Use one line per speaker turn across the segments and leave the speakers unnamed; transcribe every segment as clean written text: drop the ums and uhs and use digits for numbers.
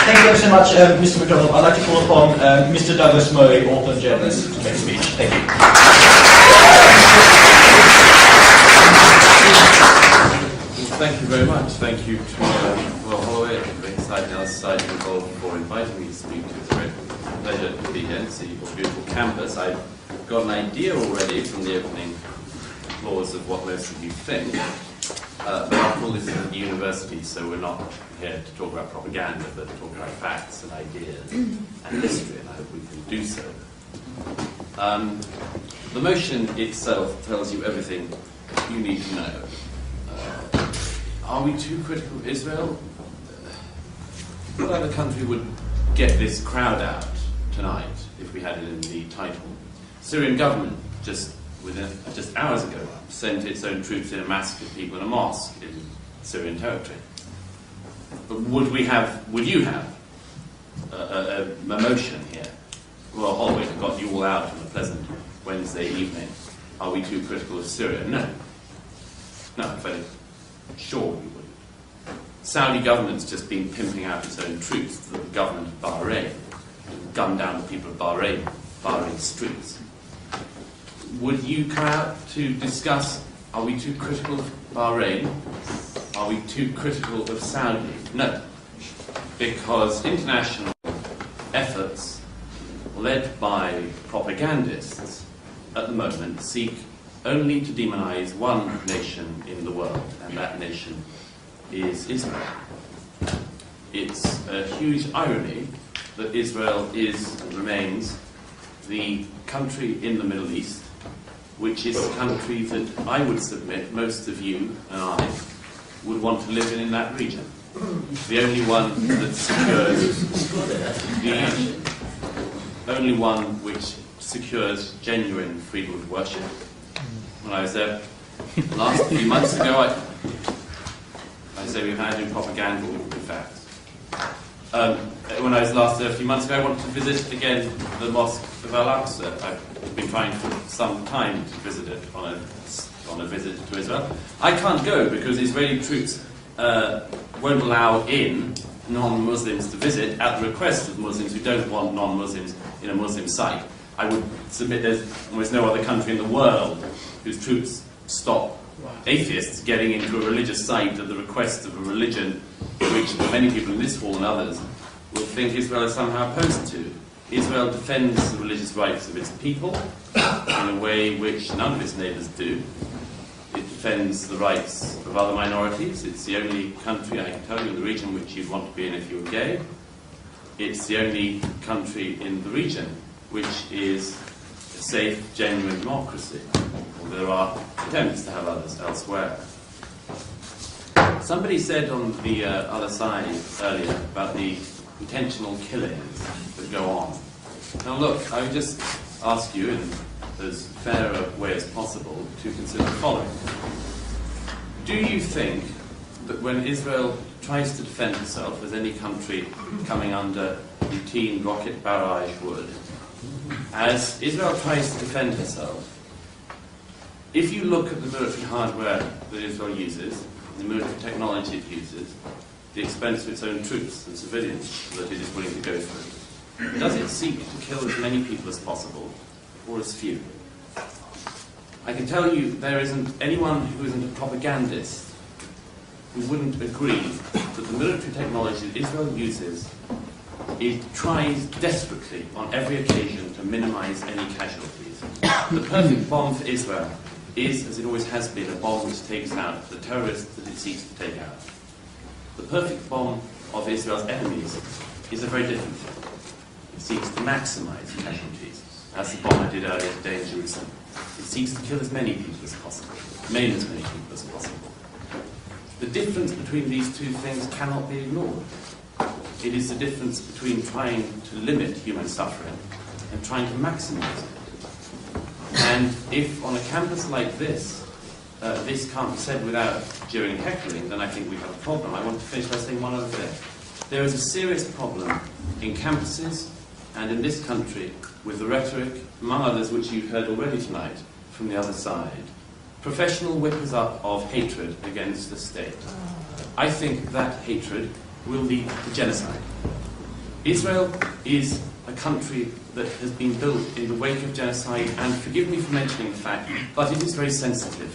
Thank you ever so much, Mr. MacDonald. I'd like to call upon Mr. Douglas Murray, author and journalist, to make a speech. Thank you.
Thank you very much. Thank you to Will Holloway and the Inside and Outer Society involved for inviting me to speak to you. It's a great pleasure to be here and see your beautiful campus. I've got an idea already from the opening applause of what most of you think. But after all, this is a university, so we're not here to talk about propaganda, but to talk about facts and ideas and history, and I hope we can do so. The motion itself tells you everything you need to know. Are we too critical of Israel? What other country would get this crowd out tonight if we had it in the title? Syrian government just hours ago sent its own troops in and massacred people in a mosque in Syrian territory. But would you have a motion here? Well, Holloway got you all out on a pleasant Wednesday evening. Are we too critical of Syria? No. No, I'm fairly sure we wouldn't. Saudi government's just been pimping out its own troops, the government of Bahrain, and gunned down the people of Bahrain streets. Would you come out to discuss, are we too critical of Bahrain? Are we too critical of Saudi? No. Because international efforts led by propagandists at the moment seek only to demonize one nation in the world, and that nation is Israel. It's a huge irony that Israel is and remains the country in the Middle East, which is a country that I would submit most of you and I would want to live in that region. The only one that secures genuine freedom of worship. When I was there last few months ago, I say we've had propaganda in fact. When I was last there a few months ago, I wanted to visit again the Mosque of Al-Aqsa. I've been trying for some time to visit it on a visit to Israel. I can't go because Israeli troops won't allow in non-Muslims to visit at the request of Muslims who don't want non-Muslims in a Muslim site. I would submit there's almost no other country in the world whose troops stop atheists getting into a religious site at the request of a religion which many people in this hall and others will think Israel is somehow opposed to. Israel defends the religious rights of its people in a way which none of its neighbours do. It defends the rights of other minorities. It's the only country, I can tell you, in the region which you'd want to be in if you were gay. It's the only country in the region which is a safe, genuine democracy. There are attempts to have others elsewhere. Somebody said on the other side earlier about the intentional killings that go on. Now look, I would just ask you in as fair a way as possible to consider the following. Do you think that when Israel tries to defend itself, as any country coming under routine rocket barrage would, as Israel tries to defend herself, if you look at the military hardware that Israel uses, the military technology it uses, the expense of its own troops and civilians that it is willing to go through, does it seek to kill as many people as possible, or as few? I can tell you there isn't anyone who isn't a propagandist who wouldn't agree that the military technology that Israel uses, it tries desperately on every occasion to minimize any casualties. The perfect bomb for Israel is, as it always has been, a bomb which takes out the terrorists that it seeks to take out. The perfect bomb of Israel's enemies is a very different thing. It seeks to maximize casualties. That's the bomb I did earlier today in Jerusalem. It seeks to kill as many people as possible, maim as many people as possible. The difference between these two things cannot be ignored. It is the difference between trying to limit human suffering and trying to maximize it. And if on a campus like this, this can't be said without jeering and heckling, then I think we have a problem. I want to finish by saying one other thing. There is a serious problem in campuses and in this country with the rhetoric, among others which you've heard already tonight from the other side. Professional whippers-up of hatred against the state. I think that hatred will lead to genocide. Israel is a country that has been built in the wake of genocide, and forgive me for mentioning the fact, but it is very sensitive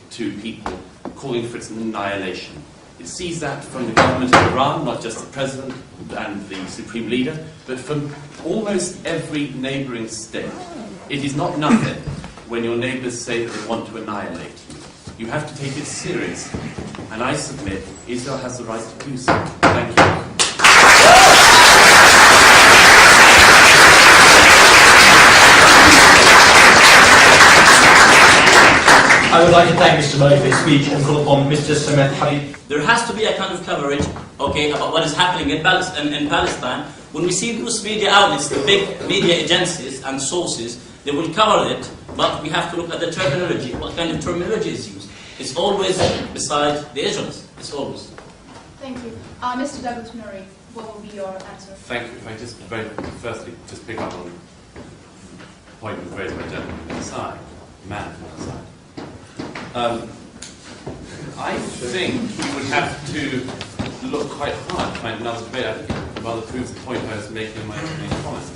to people calling for its annihilation. It sees that from the government of Iran, not just the president and the supreme leader, but from almost every neighbouring state. It is not nothing when your neighbours say that they want to annihilate you. You have to take it seriously, and I submit Israel has the right to do so. Thank you.
I would like to thank Mr. Murray for his speech and call upon Mr. Samet Habib.
There has to be a kind of coverage, okay, about what is happening in Palestine. When we see those media outlets, the big media agencies and sources, they will cover it, but we have to look at the terminology. What kind of terminology is used? It's always beside the Israelis. It's always.
Thank you. Mr. Douglas Murray, what will be your answer?
Thank you. If I just very firstly just pick up on the point that was raised by gentleman on the side, man from the side. I think we would have to look quite hard to find another debate. I think it rather proves the point I was making in my opening comments.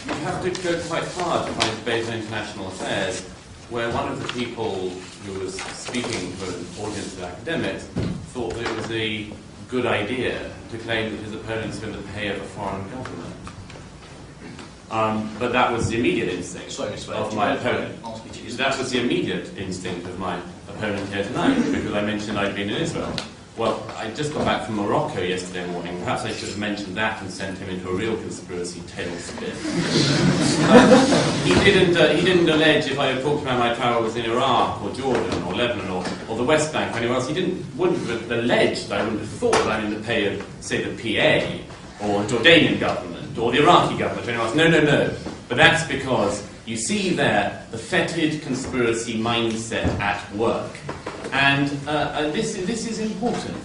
You have to go quite hard to find a debate on international affairs where one of the people who was speaking for an audience of academics thought that it was a good idea to claim that his opponents were in the pay of a foreign government. But that was the immediate instinct of my opponent. That was the immediate instinct of my opponent here tonight, because I mentioned I'd been in Israel. Well, I just got back from Morocco yesterday morning. Perhaps I should have mentioned that and sent him into a real conspiracy tailspin. He didn't allege if I had talked about my travels in Iraq or Jordan or Lebanon or the West Bank or anywhere else. Wouldn't have alleged, I wouldn't have thought that I'm in the pay of, say, the PA or Jordanian government or the Iraqi government or anyone else. No. But that's because you see there the fetid conspiracy mindset at work. And this is important.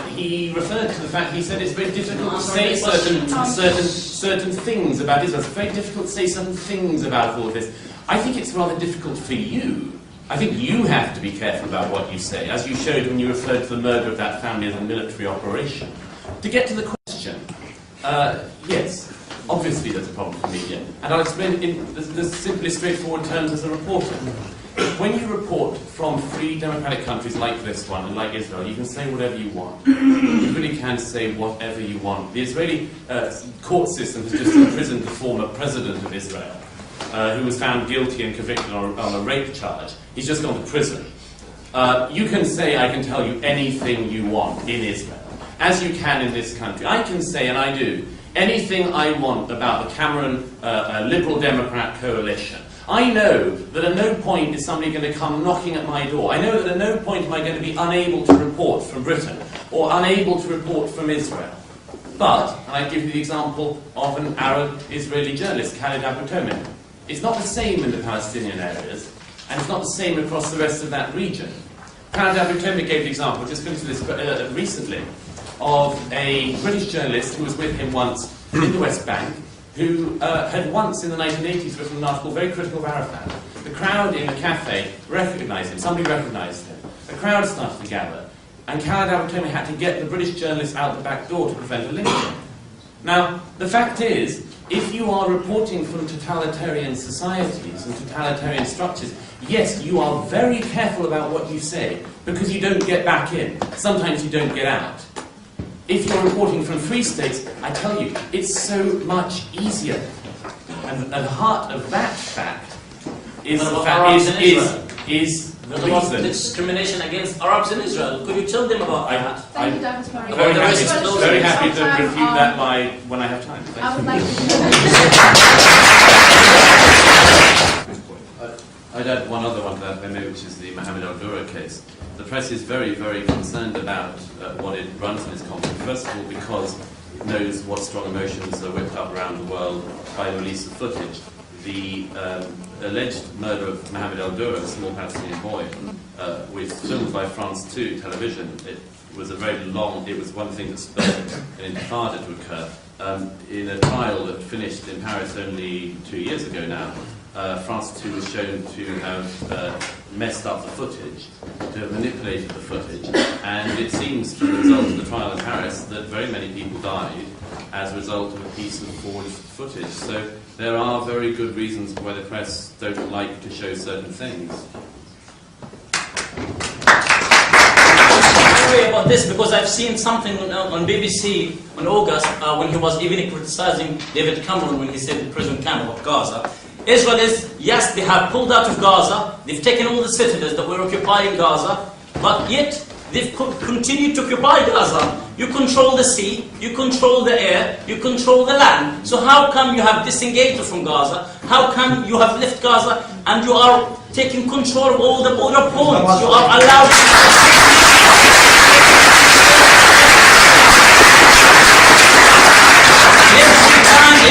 He referred to the fact, he said it's very difficult to say certain things about Israel. It's very difficult to say certain things about all of this. I think it's rather difficult for you. I think you have to be careful about what you say, as you showed when you referred to the murder of that family as a military operation. To get to the question, yes, obviously there's a problem for media, and I'll explain in the simplest, straightforward terms as a reporter. When you report from free democratic countries like this one and like Israel, you can say whatever you want. You really can say whatever you want. The Israeli court system has just imprisoned the former president of Israel, who was found guilty and convicted on a rape charge. He's just gone to prison. You can say, I can tell you anything you want in Israel, as you can in this country. I can say, and I do, anything I want about the Cameron Liberal Democrat coalition. I know that at no point is somebody going to come knocking at my door. I know that at no point am I going to be unable to report from Britain or unable to report from Israel. But, and I give you the example of an Arab-Israeli journalist, Khalid Abu Tomin. It's not the same in the Palestinian areas, and it's not the same across the rest of that region. Khalid Abu Tomin gave the example, just finished this recently, of a British journalist who was with him once in the West Bank, who had once in the 1980s written an article very critical of Arafat. The crowd in a cafe recognised him, somebody recognised him. The crowd started to gather, and Khalid Abu Tomin had to get the British journalist out the back door to prevent a lynching. Now, the fact is, if you are reporting from totalitarian societies and totalitarian structures, yes, you are very careful about what you say, because you don't get back in. Sometimes you don't get out. If you're reporting from free states, I tell you, it's so much easier. And at the heart of that fact is the fact is the reason.
Discrimination against Arabs in Israel. Could you tell them about that?
Thank you, Douglas Murray.
Very happy to refute that when I have time.
I would like to...
I'd add one other one to that, which is the Mohammed al-Dura case. The press is very, very concerned about what it runs in this conflict. First of all, because it knows what strong emotions are whipped up around the world by the release of footage. The alleged murder of Mohammed al-Dura, a small Palestinian boy, was filmed by France 2 television. It was one thing that spurred an intifada to occur. In a trial that finished in Paris only 2 years ago now, France 2 was shown to have messed up the footage, to have manipulated the footage, and it seems from the results of the trial in Paris that very many people died, as a result of a piece of forged footage. So there are very good reasons why the press don't like to show certain things.
About this, because I've seen something on BBC on August when he was even criticizing David Cameron when he said the prison camp of Gaza. Israel is, yes, they have pulled out of Gaza, they've taken all the citadels that were occupying Gaza, but yet they've continued to occupy Gaza. You control the sea, you control the air, you control the land. So how come you have disengaged from Gaza? How come you have left Gaza and you are taking control of all the border points? You are allowed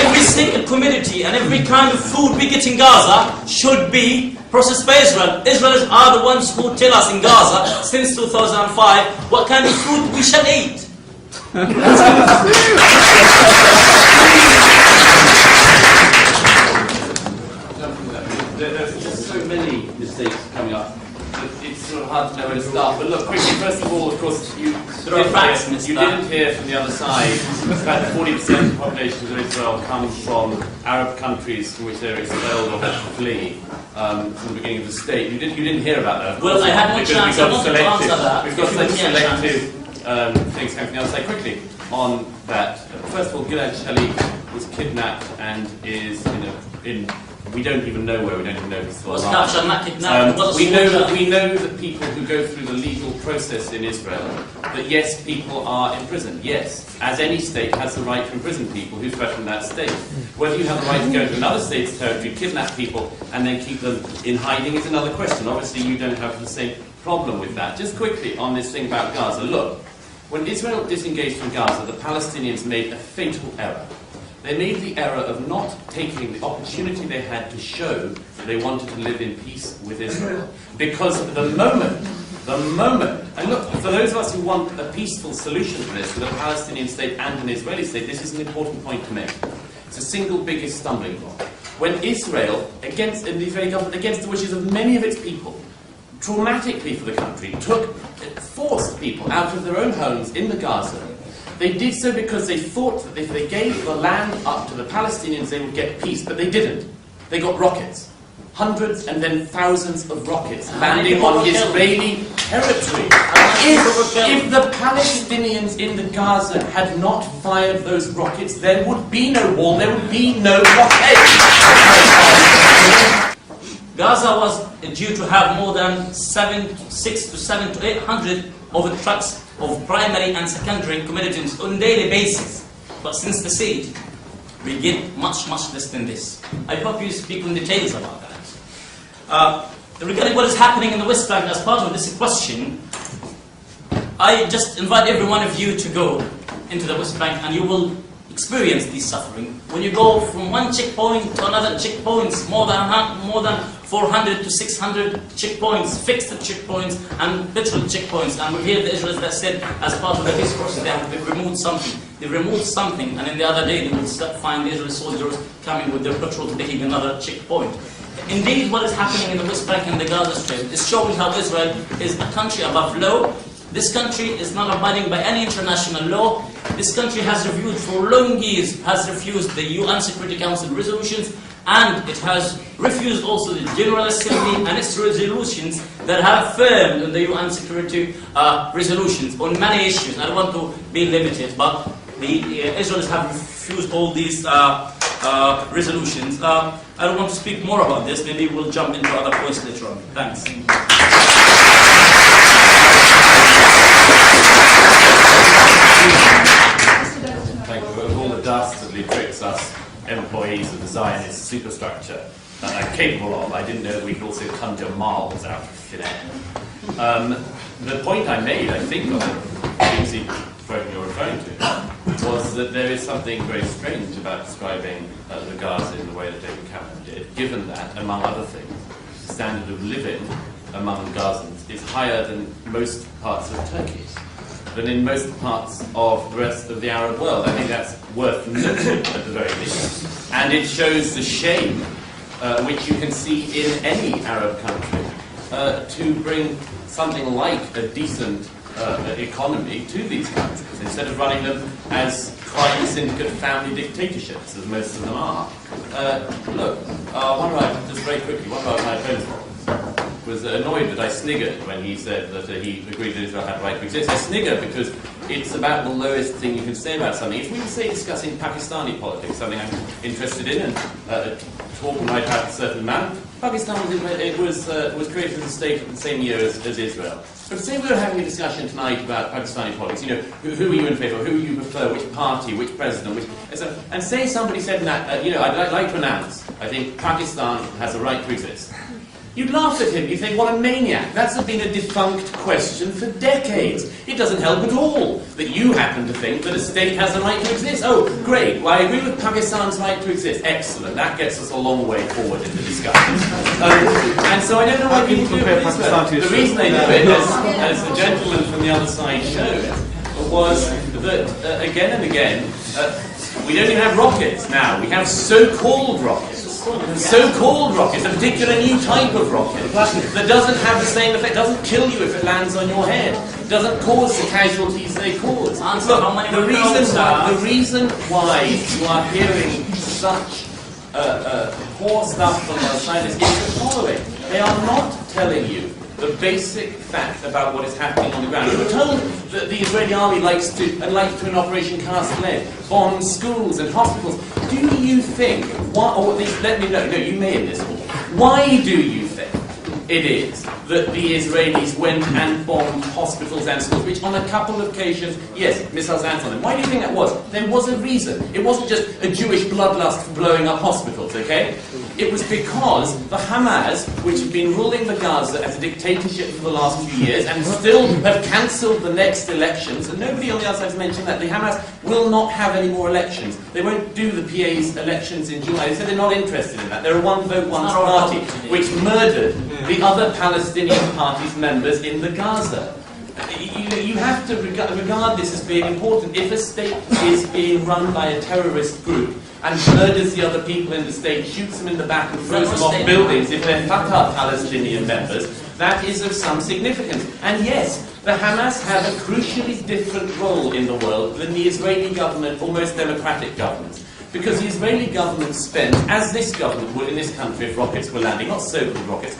every single community and every kind of food we get in Gaza should be processed by Israel. Israelis are the ones who tell us in Gaza since 2005 what kind of food we shall eat.
There's just so many mistakes coming up. It's sort of hard to know where to start. But look, quickly, first of all, of course, you didn't hear from the other side. About 40% of the population of Israel comes from Arab countries from which they're expelled or have to flee from the beginning of the state. You didn't hear about that.
Well, I had no chance. I wanted to answer that.
We've got selective things coming from the other side. Quickly on that. First of all, Gilad Shalit was kidnapped and is we don't even know where. We don't even know if he's still alive. We know that people who go through the legal process in Israel, that yes, people are imprisoned. Yes, as any state has the right to imprison people who threaten that state. Whether you have the right to go to another state's territory, kidnap people, and then keep them in hiding is another question. Obviously, you don't have the same problem with that. Just quickly on this thing about Gaza. Look, when Israel disengaged from Gaza, the Palestinians made a fatal error. They made the error of not taking the opportunity they had to show that they wanted to live in peace with Israel. Because the moment, and look, for those of us who want a peaceful solution to this, with a Palestinian state and an Israeli state, this is an important point to make. It's the single biggest stumbling block. When Israel, against the Israeli government, against the wishes of many of its people, traumatically for the country, forced people out of their own homes in the Gaza, they did so because they thought that if they gave the land up to the Palestinians, they would get peace, but they didn't. They got rockets. Hundreds and then thousands of rockets landing on Israeli territory. If the Palestinians in the Gaza had not fired those rockets, there would be no wall, there would be no blockade.
Gaza was due to have more than 600 to 700 to 800 of the trucks of primary and secondary communities on a daily basis. But since the siege, we get much less than this. I hope you speak in details about that. Regarding what is happening in the West Bank as part of this question, I just invite every one of you to go into the West Bank and you will experience this suffering. When you go from one checkpoint to another checkpoints, more than 400 to 600 checkpoints, fixed checkpoints and literal checkpoints. And we hear the Israelis that said, as part of the peace process, they have removed something. They removed something, and then the other day they will find the Israeli soldiers coming with their patrol taking another checkpoint. Indeed, what is happening in the West Bank and the Gaza Strip is showing how Israel is a country above law. This country is not abiding by any international law. This country has refused for long years, the UN Security Council resolutions, and it has refused also the General Assembly and its resolutions that have affirmed in the UN Security resolutions on many issues. I don't want to be limited, but the Israelis have refused all these resolutions. I don't want to speak more about this. Maybe we'll jump into other points later on. Thanks.
Thank you. Of all the dastardly tricks us employees of the Zionist superstructure are capable of, I didn't know that we could also conjure Mars out of thin air. The point I made, I think, on the BBC program you're referring to, was that there is something very strange about describing the Gaza in the way that David Cameron did, given that, among other things, the standard of living among Gazans is higher than most parts of Turkey, than in most parts of the rest of the Arab world. I think that's worth noting at the very least. And it shows the shame which you can see in any Arab country to bring something like a decent economy to these countries, instead of running them as crime syndicate family dictatorships, as most of them are. Look, just very quickly, one of my opponents was annoyed that I sniggered when he said that he agreed that Israel had the right to exist. I snigger because it's about the lowest thing you can say about something. If we were, say, discussing Pakistani politics, something I'm interested in, and talking right out in a certain manner, Pakistan was created as a state in the same year as Israel. But say we were having a discussion tonight about Pakistani politics, who are you in favour of, who you prefer, which party, which president, and say somebody said that, I'd like to announce, I think Pakistan has a right to exist. You'd laugh at him, you'd think, what a maniac. That's been a defunct question for decades. It doesn't help at all that you happen to think that a state has a right to exist. Oh, great, well, I agree with Pakistan's right to exist. Excellent, that gets us a long way forward in the discussion. And so I don't know why people do it this way. The reason they do it, as the gentleman from the other side showed, was that, again and again, we don't even have rockets now. We have so-called rockets. So-called rockets, a particular new type of rocket that doesn't have the same effect, doesn't kill you if it lands on your head, doesn't cause the casualties they cause. Look, the reason why you are hearing such poor stuff from our scientists is the following. They are not telling you the basic fact about what is happening on the ground. You were told that the Israeli army likes to, in Operation Cast Lead, bomb schools and hospitals. Do you think, let me know, no, you may in this hall, why do you think it is that the Israelis went and bombed hospitals and schools, which on a couple of occasions, yes, missiles landed on them? Why do you think that was? There was a reason. It wasn't just a Jewish bloodlust for blowing up hospitals, okay? It was because the Hamas, which had been ruling the Gaza as a dictatorship for the last few years and still have cancelled the next elections, and nobody on the outside has mentioned that the Hamas will not have any more elections. They won't do the PA's elections in July. They said they're not interested in that. They're a one-vote, one-party, which murdered the other Palestinian party's members in the Gaza. You have to regard this as being important. If a state is being run by a terrorist group and murders the other people in the state, shoots them in the back and throws them off buildings, if they're Fatah Palestinian members, that is of some significance. And yes, the Hamas have a crucially different role in the world than the Israeli government or most democratic governments. Because the Israeli government spent, as this government would in this country if rockets were landing, not so-called rockets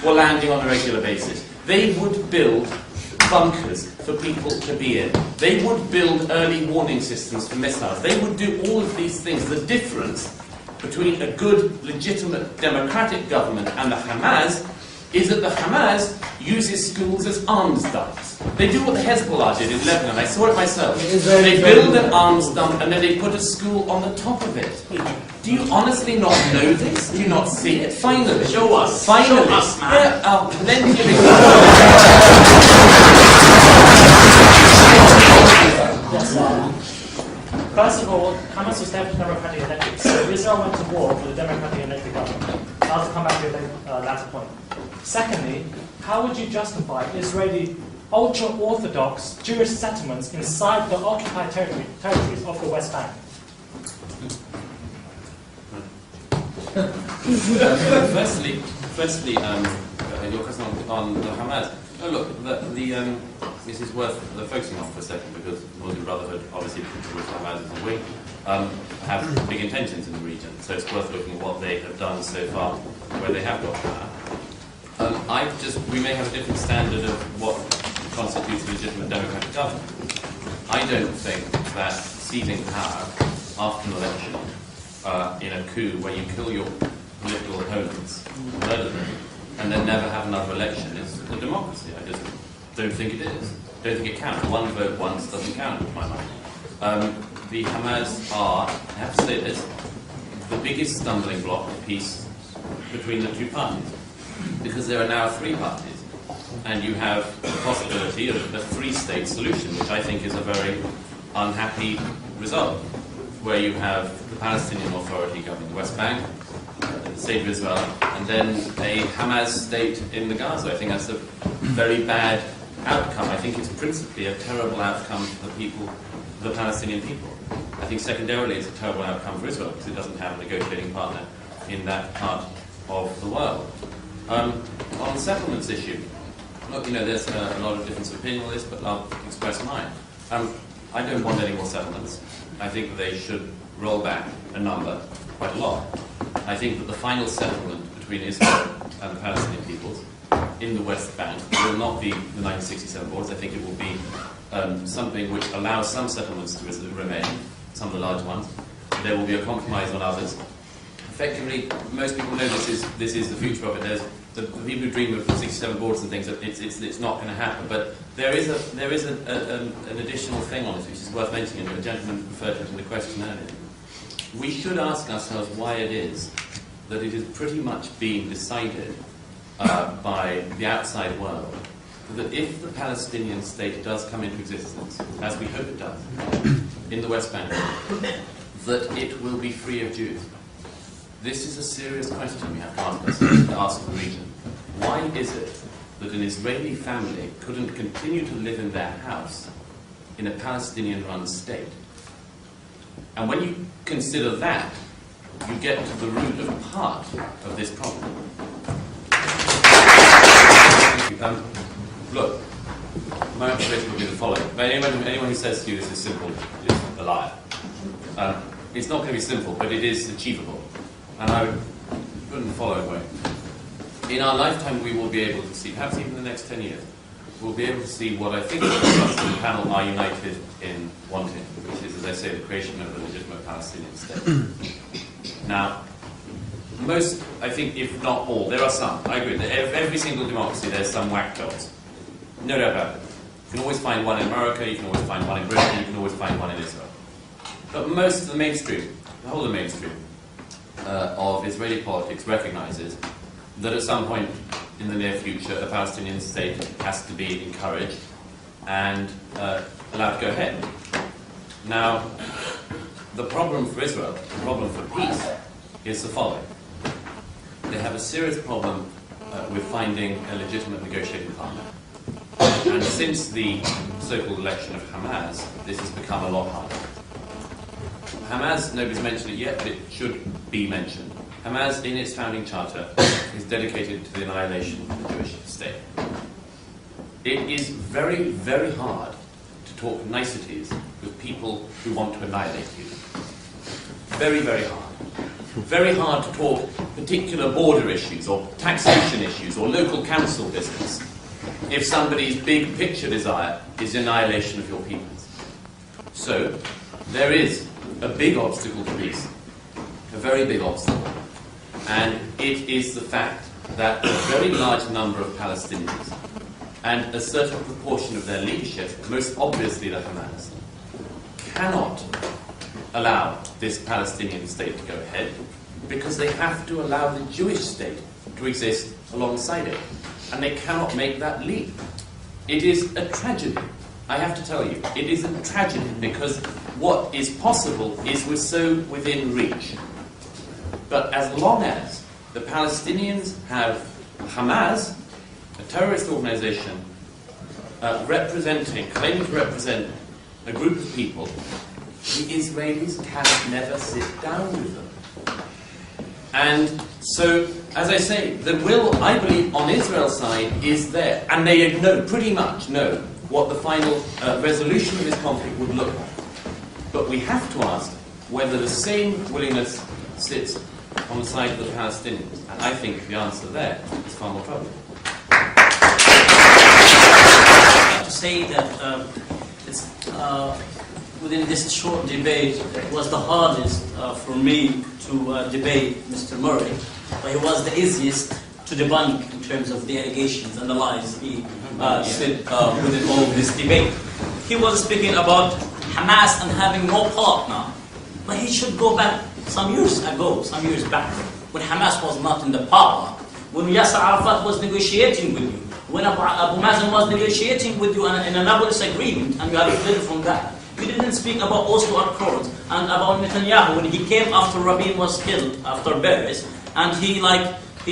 were landing on a regular basis, they would build bunkers for people to be in. They would build early warning systems for missiles. They would do all of these things. The difference between a good, legitimate, democratic government and the Hamas is that the Hamas uses schools as arms dumps. They do what the Hezbollah did in Lebanon. I saw it myself. They build an arms dump and then they put a school on the top of it. Do you honestly not know this? Do you not see it? Finally.
Show us.
Finally.
Show us, man.
There are plenty of
First of all, Hamas established democratic elected. So Israel went to war with a democratic elected government. I'll come back to the latter point. Secondly, how would you justify Israeli ultra-Orthodox Jewish settlements inside the occupied territories of the West Bank?
Firstly, your question on the Hamas. Oh, look, this is worth focusing on for a second because Muslim Brotherhood, obviously, with Hamas as a wing, have big intentions in the region. So it's worth looking at what they have done so far, where they have got power. We may have a different standard of what constitutes a legitimate democratic government. I don't think that seizing power after an election in a coup where you kill your political opponents, murder them, and then never have another election is a democracy. I just don't think it is. Don't think it counts. One vote once doesn't count in my mind. The Hamas are, I have to say this, the biggest stumbling block of peace between the two parties. Because there are now three parties, and you have the possibility of a three-state solution, which I think is a very unhappy result, where you have the Palestinian Authority governing the West Bank, the State of Israel, and then a Hamas state in the Gaza. I think that's a very bad outcome. I think it's principally a terrible outcome for the people, the Palestinian people. I think secondarily it's a terrible outcome for Israel because it doesn't have a negotiating partner in that part of the world. On the settlements issue, Look, there's a lot of difference of opinion on this, but I'll express mine. I don't want any more settlements. I think that they should roll back a number, quite a lot. I think that the final settlement between Israel and the Palestinian peoples in the West Bank will not be the 1967 borders. I think it will be something which allows some settlements to remain, some of the large ones. There will be a compromise on others. Effectively, most people know this is the future of it. There's the people who dream of 67 borders and things, it's not going to happen. But there is an additional thing on this which is worth mentioning. A gentleman referred to it in the question earlier. We should ask ourselves why it is that it is pretty much being decided by the outside world that if the Palestinian state does come into existence, as we hope it does, in the West Bank, that it will be free of Jews. This is a serious question we have to ask the region. Why is it that an Israeli family couldn't continue to live in their house in a Palestinian-run state? And when you consider that, you get to the root of part of this problem. Look, my observation would be the following. Anyone who says to you this is simple is a liar. It's not going to be simple, but it is achievable. And I would put it in the following way. In our lifetime, we will be able to see, perhaps even in the next 10 years, we'll be able to see what I think the us in the panel are united in wanting, which is, as I say, the creation of a legitimate Palestinian state. Now, most, I think, if not all, there are some. I agree that every single democracy there's some whack jobs. No doubt about it. You can always find one in America, you can always find one in Britain, you can always find one in Israel. But most of the mainstream, the whole of the mainstream of Israeli politics recognizes that at some point in the near future a Palestinian state has to be encouraged and allowed to go ahead. Now, the problem for Israel, the problem for peace, is the following. They have a serious problem with finding a legitimate negotiating partner. And since the so-called election of Hamas, this has become a lot harder. Hamas, nobody's mentioned it yet, but it should be mentioned. Hamas, in its founding charter, is dedicated to the annihilation of the Jewish state. It is very, very hard to talk niceties with people who want to annihilate you. Very, very hard. Very hard to talk particular border issues or taxation issues or local council business if somebody's big picture desire is the annihilation of your peoples. So, there is a big obstacle to peace. A very big obstacle. And it is the fact that a very large number of Palestinians and a certain proportion of their leadership, most obviously the Hamas, cannot allow this Palestinian state to go ahead because they have to allow the Jewish state to exist alongside it. And they cannot make that leap. It is a tragedy. I have to tell you, it is a tragedy because what is possible is so within reach. But as long as the Palestinians have Hamas, a terrorist organization, claiming to represent a group of people, the Israelis can never sit down with them. And so, as I say, the will, I believe, on Israel's side is there. And they pretty much know what the final resolution of this conflict would look like. But we have to ask whether the same willingness sits on the side of the Palestinians. And I think the answer there is far more troubling.
To say that it's, within this short debate, it was the hardest for me to debate Mr. Murray, but he was the easiest to debunk in terms of the allegations and the lies he said within all this debate. He was speaking about Hamas and having no partner, but he should go back some years back, when Hamas was not in the power, when Yasser Arafat was negotiating with you, when Abu Mazen was negotiating with you in an Annapolis agreement, and you have fled from that. You didn't speak about Oslo Accords and about Netanyahu when he came after Rabin was killed, after Beres, and he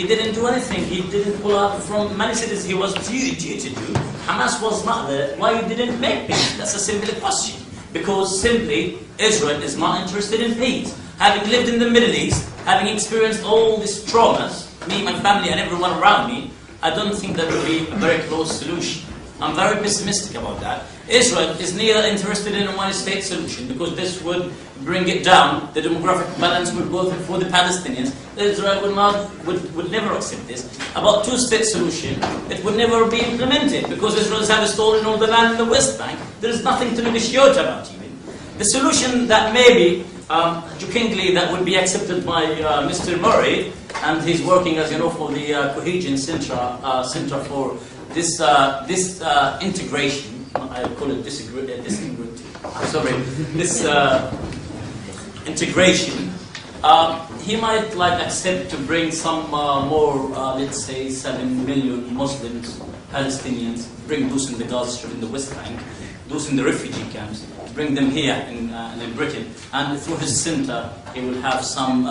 didn't do anything. He didn't pull out from many cities he was due to do. Hamas was not there. Why you didn't make peace? That's a simple question. Because simply, Israel is not interested in peace. Having lived in the Middle East, having experienced all these traumas, me, my family, and everyone around me, I don't think that will be a very close solution. I'm very pessimistic about that. Israel is neither interested in a one-state solution because this would bring it down. The demographic balance will go for the Palestinians. Israel would never accept this. About two-state solution, it would never be implemented because Israel has stolen all the land in the West Bank. There is nothing to negotiate about even. The solution that maybe, jokingly, that would be accepted by Mr. Murray, and he's working, as you know, for the Cohesion Center for this integration. I call it integration. He might accept to bring some more, let's say, 7 million Muslims, Palestinians, bring those in the Gaza Strip, in the West Bank, those in the refugee camps, bring them here in Britain, and through his center, he will have some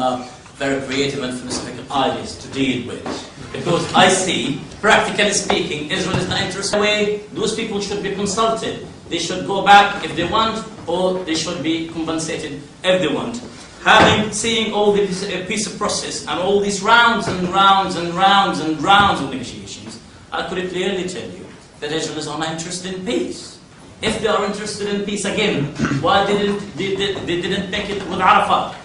very creative and philosophical ideas to deal with. Because I see, practically speaking, Israel is not interested. Way, those people should be consulted. They should go back if they want, or they should be compensated if they want. Seeing all this peace process and all these rounds and rounds and rounds and rounds of negotiations, I could clearly tell you that Israel is not interested in peace. If they are interested in peace again, why they didn't make it with Arafat?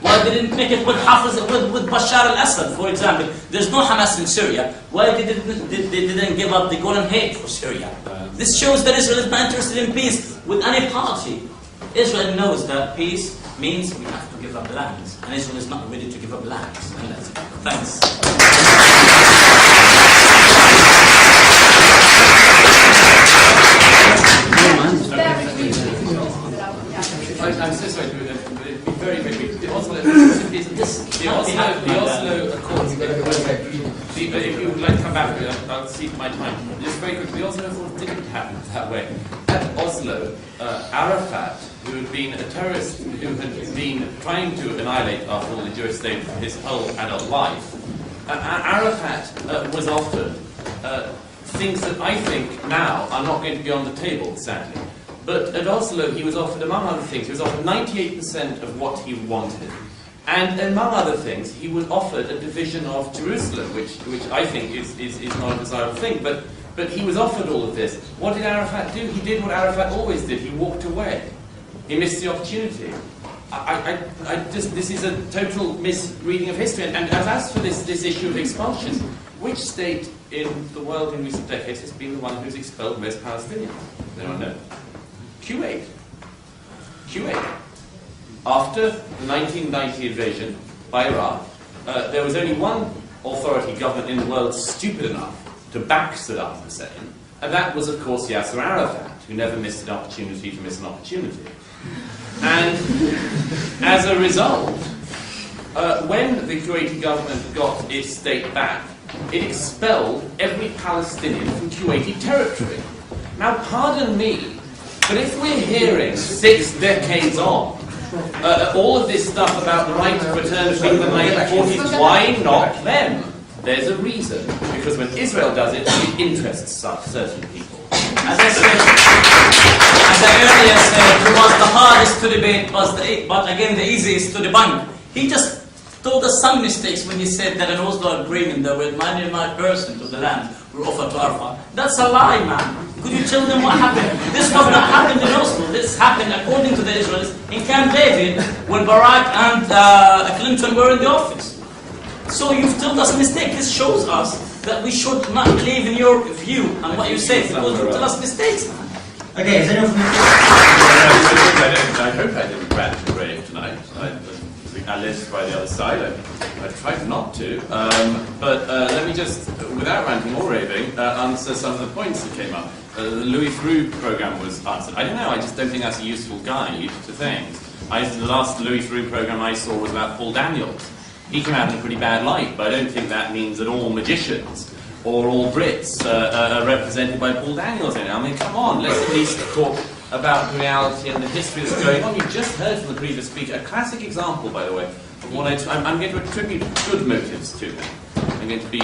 Why didn't make it with Bashar al-Assad, for example? There's no Hamas in Syria. Why they didn't give up the Golan Heights for Syria? This shows that Israel is not interested in peace with any party. Israel knows that peace means we have to give up lands, and Israel is not ready to give up lands. And that's it. Thanks.
I'm so sorry, but it'd be very, very quick. The Oslo Accords, if you would like to come back, I'll cede my time. Just very quickly, the Oslo Accords didn't happen that way. At Oslo, Arafat, who had been a terrorist who had been trying to annihilate, after all, the Jewish state for his whole adult life, Arafat was offered things that I think now are not going to be on the table, sadly. But at Oslo, he was offered, among other things, he was offered 98% of what he wanted. And among other things, he was offered a division of Jerusalem, which I think is not a desirable thing. But he was offered all of this. What did Arafat do? He did what Arafat always did. He walked away. He missed the opportunity. This is a total misreading of history. And as for this issue of expulsion, which state in the world in recent decades has been the one who's expelled most Palestinians? Does anyone know? Kuwait. After the 1990 invasion by Iraq, there was only one authority government in the world stupid enough to back Saddam Hussein, and that was, of course, Yasser Arafat, who never missed an opportunity to miss an opportunity. And as a result, when the Kuwaiti government got its state back, it expelled every Palestinian from Kuwaiti territory. Now, pardon me, but if we're hearing 6 decades on all of this stuff about the right to return to the 1940s, why not them? There's a reason. Because when Israel does it, it interests certain people.
As I earlier said, it was the hardest to debate, but again the easiest to debunk. He just told us some mistakes when he said that in Oslo agreement there were 99% of the land were offered to Arafat. That's a lie, man. Could you tell them what happened? This was not happened in Oslo. This happened, according to the Israelis, in Camp David, when Barak and Clinton were in the office. So you've told us a mistake. This shows us that we should not believe in your view and what you say, because you tell us mistakes, man.
Okay, is anyone from the...
I hope I didn't rant and rave tonight. I lived by the other side. I tried not to. But let me just, without ranting or raving, answer some of the points that came up. The Louis Theroux program was answered. I don't know, I just don't think that's a useful guide to things. The last Louis Theroux program I saw was about Paul Daniels. He came out in a pretty bad light, but I don't think that means that all magicians or all Brits are represented by Paul Daniels in it. I mean, come on, let's at least talk about the reality and the history that's going on. You just heard from the previous speaker, a classic example, by the way, of what I'm going to attribute good motives to him. I'm going to be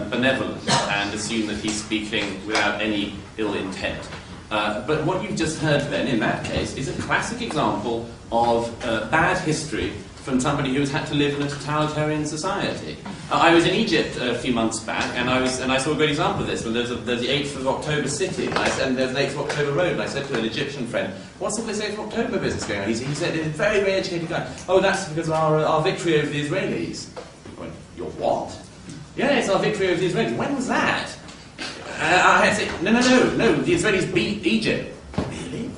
benevolent and assume that he's speaking without any ill intent. But what you've just heard then, in that case, is a classic example of bad history from somebody who's had to live in a totalitarian society. I was in Egypt a few months back, and I saw a great example of this. When there's the 8th of October city, and there's an 8th of October road, and I said to an Egyptian friend, "What's all this 8th of October business going on?" He said, "He's a very, very educated guy. Oh, that's because of our victory over the Israelis." I went, "Your what?" "Yeah, it's our victory over the Israelis." "When was that?" I had to say, no, the Israelis beat Egypt. Really?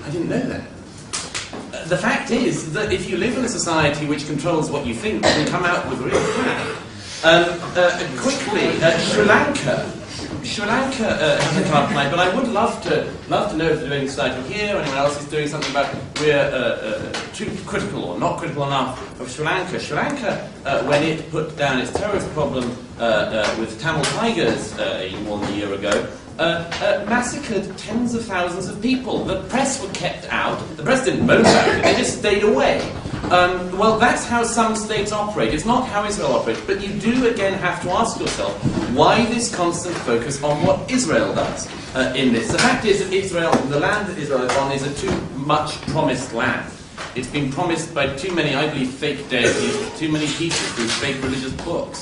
I didn't know that. The fact is that if you live in a society which controls what you think, you can come out with real crap. Quickly, Sri Lanka. Sri Lanka hasn't come up tonight, but I would love to know if there's any society here or anyone else is doing something about we're too critical or not critical enough of Sri Lanka. Sri Lanka, when it put down its terrorist problem with Tamil Tigers more than a year ago, massacred tens of thousands of people. The press were kept out. The press didn't moan about it. They just stayed away. Well, that's how some states operate. It's not how Israel operates. But you do, again, have to ask yourself, why this constant focus on what Israel does in this? The fact is that Israel, the land that Israel is on, is a too much promised land. It's been promised by too many, I believe, fake deities, too many people through fake religious books.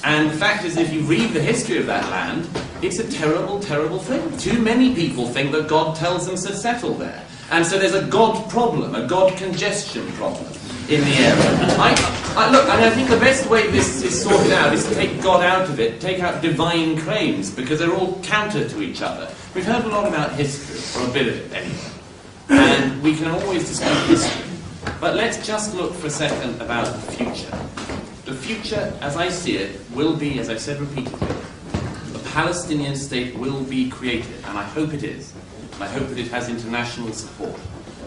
And the fact is, if you read the history of that land, it's a terrible, terrible thing. Too many people think that God tells them to settle there. And so there's a God problem, a God congestion problem in the area. I think the best way this is sorted out is to take God out of it, take out divine claims, because they're all counter to each other. We've heard a lot about history, or a bit of it anyway. And we can always dispute history. But let's just look for a second about the future. The future, as I see it, will be, as I've said repeatedly, a Palestinian state will be created, and I hope it is. And I hope that it has international support.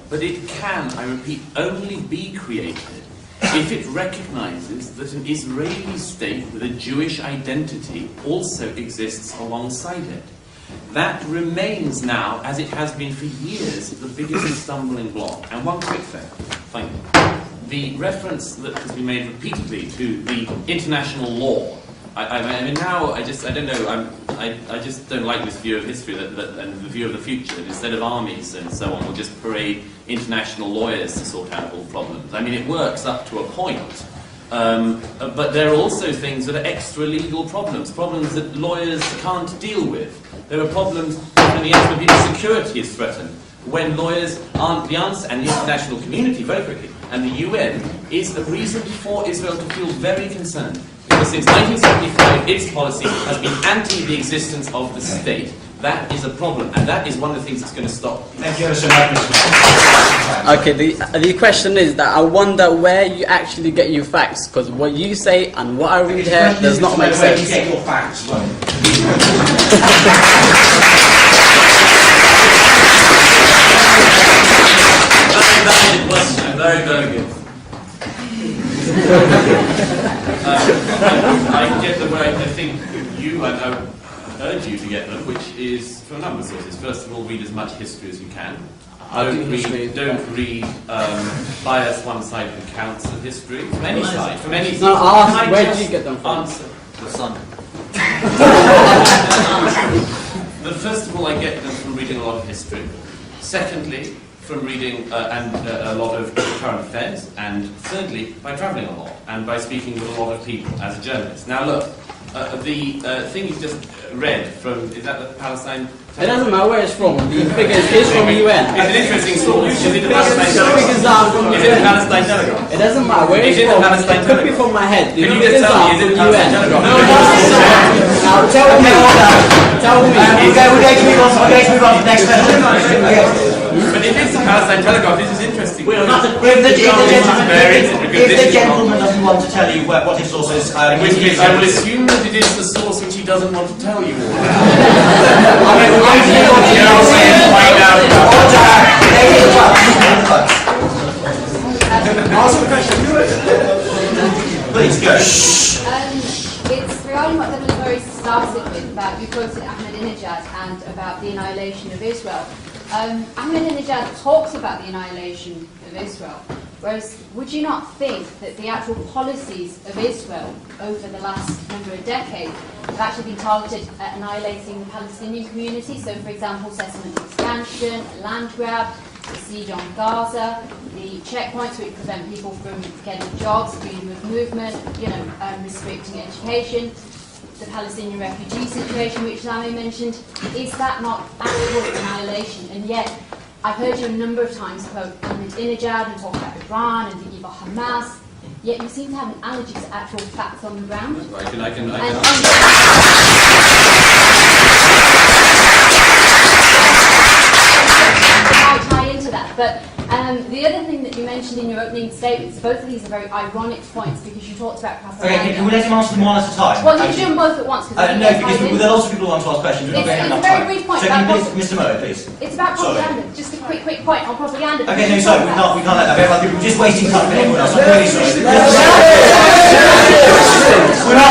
But it can, I repeat, only be created if it recognizes that an Israeli state with a Jewish identity also exists alongside it. That remains now, as it has been for years, the biggest stumbling block. And one quick thing, finally. The reference that has been made repeatedly to the international law. I mean, now I don't know. I just don't like this view of history and the view of the future. That instead of armies and so on, we'll just parade international lawyers to sort out all problems. I mean, it works up to a point, but there are also things that are extra legal problems that lawyers can't deal with. There are problems when the international security is threatened, when lawyers aren't the answer, and the international community, very quickly, and the UN is the reason for Israel to feel very concerned. Because since 1975, its policy has been anti the existence of the state. That is a problem, and that is one of the things that's going to stop.
Thank you so much, Mr.
Okay, the question is that I wonder where you actually get your facts, because what you say and what I read here does not make
Where do you
sense.
get your facts from?
Very valid question. Very, very good.
I get them where I think you, and I urge you to get them, which is from a number of sources. First of all, read as much history as you can. Don't read biased one-sided accounts of history from any side. From any
No, I'll ask, where do you get them from?
Answer.
The sun.
But first of all, I get them from reading a lot of history. Secondly, from reading a lot of current affairs. And thirdly, by travelling a lot and by speaking with a lot of people as a journalist. Now look, the thing you just read from, is that the Palestine?
It doesn't matter where it's from. The figures is from UN.
It's an interesting source. Is it the Palestine
The figures are from
Is it the
UN.
Palestine Telegraph?
It doesn't matter where
Is
it's
it the
from.
Palestine
It could be
Telegraph?
from my head. The
Can you
figures
just tell me,
are
is it
from
the Palestine
UN.
Telegraph?
Now tell me. Tell me.
We're going to move on to the next question.
But if it's the Palestine Telegraph, this is interesting.
We are not a
If the
This is
gentleman doesn't want to tell you what his source is,
In which case, I will assume that it is the source which he doesn't want to tell you all.
Ask the question. Please go.
It's regarding what the Murray started with about you quoted Ahmadinejad and about the annihilation of Israel. Ahmadinejad talks about the annihilation of Israel, whereas would you not think that the actual policies of Israel over the last number of decades have actually been targeted at annihilating the Palestinian community? So, for example, settlement expansion, land grab, the siege on Gaza, the checkpoints which prevent people from getting jobs, freedom of movement, restricting education, the Palestinian refugee situation which Sami mentioned. Is that not actual annihilation? And yet, I've heard you a number of times quote Ahmadinejad and talk about Iran and thinking about Hamas, yet you seem to have an allergy to actual facts on the ground.
I can
tie into that, but the other thing that you mentioned in your opening statements, both of these are very ironic points because you talked about propaganda.
Okay, can we let him answer them one at a time?
Well, you can do them both at once.
No, because there are lots of people who want to ask questions. We're not going to have enough
It's a very
time.
brief point
So
about
can you please, Mr. Murray, please.
It's about propaganda. Just a quick point on propaganda.
Okay, no, sorry, we can't let that go. We're just wasting time for everyone else. I'm really sorry. We're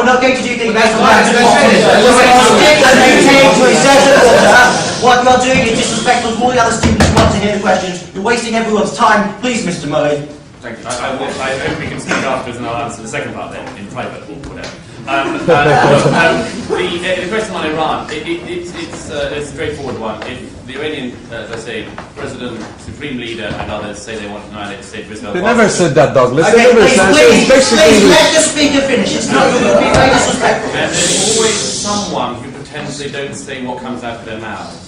not going to do things based on that. And maintain to a certain order. What you're doing is disrespectful to all the other students who want to hear the questions. You're wasting everyone's time. Please, Mr. Murray.
Thank you. I hope we can speak afterwards and I'll answer the second part then, in private or whatever. The question on Iran, it's a straightforward one. If the Iranian, as I say, President, Supreme Leader and others say they want to annihilate the state of Israel...
They never said that, Douglas.
Okay,
they never
please,
said
please, let the speaker finish. It's not you're being very disrespectful.
There's always someone who pretends they don't say what comes out of their mouth.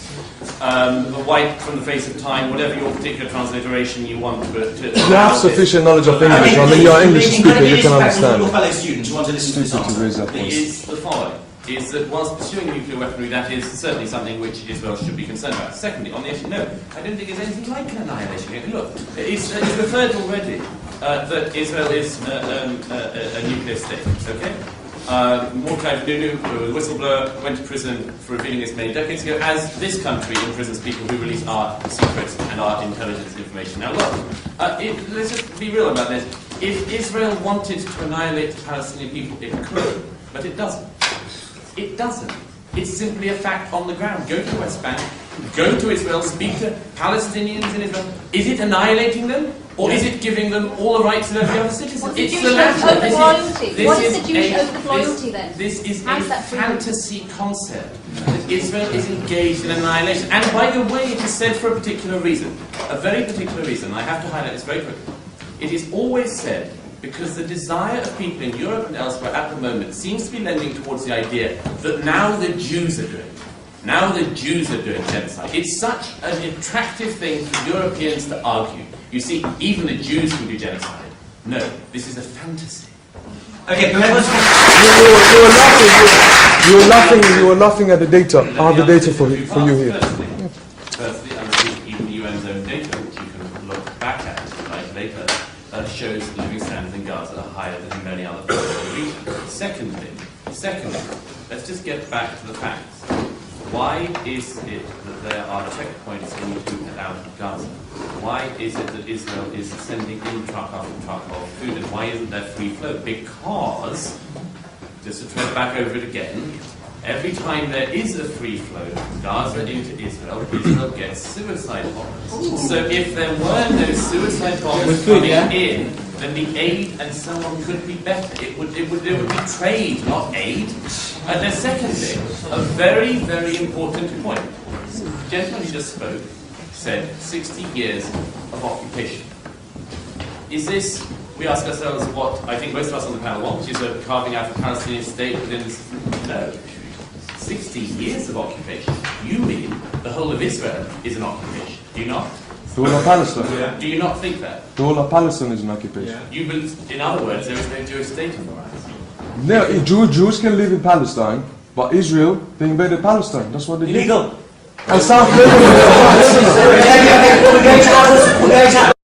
The wipe from the face of time, whatever your particular transliteration you want to
you have sufficient knowledge of English. I mean, you're an English speaker, you can understand.
Your fellow students who want to listen to this answer.
Is the following. Is that whilst pursuing nuclear weaponry, that is certainly something which Israel should be concerned about. Secondly, on the issue, no, I don't think there's anything like an annihilation here. Look, it's referred already that Israel is a nuclear state, okay? Mordechai Vanunu, the whistleblower, went to prison for revealing this many decades ago, as this country imprisons people who release our secrets and our intelligence information. Now look, let's just be real about this. If Israel wanted to annihilate the Palestinian people, it could, but it doesn't. It doesn't. It's simply a fact on the ground. Go to the West Bank, go to Israel, speak to Palestinians in Israel. Is it annihilating them? Or is it giving them all the rights of every other citizen?
What's the
It's
Jewish
the latter.
oath of loyalty? What is the Jewish oath of loyalty then?
This is
How
a
is that free?
fantasy concept. That Israel is engaged in annihilation. And by the way, it is said for a particular reason. A very particular reason. I have to highlight this very quickly. It is always said because the desire of people in Europe and elsewhere at the moment seems to be lending towards the idea that now the Jews are doing it. Now the Jews are doing genocide. It's such an attractive thing for Europeans to argue. You see, even the Jews can do genocide. No, this is a fantasy.
Okay, but let's...
You were laughing at the data. I have the data for you here.
Firstly, I think even the UN's own data, which you can look back at later, shows the living standards in Gaza are higher than in many other parts of the region. Secondly, let's just get back to the facts. Why is it that there are checkpoints in food and out of Gaza? Why is it that Israel is sending in truck after truck of food, and why isn't there free flow? Because, just to tread back over it again, every time there is a free flow from Gaza into Israel, Israel gets suicide bombers. So if there were no suicide bombers coming in, then the aid and so on could be better. It would be trade, not aid. And then secondly, a very, very important point. The gentleman who just spoke said 60 years of occupation. Is this, we ask ourselves what I think most of us on the panel want, which is a carving out of a Palestinian state within this? No. 60 years of occupation. You mean the whole of Israel is an occupation? Do you not?
The whole of Palestine.
Do you not think that?
The whole of Palestine is an occupation.
You believe, in other words, there is no Jewish state in the right.
No, Jews can live in Palestine, but Israel, they invaded Palestine. That's what they did.
Illegal.
And South
We're going to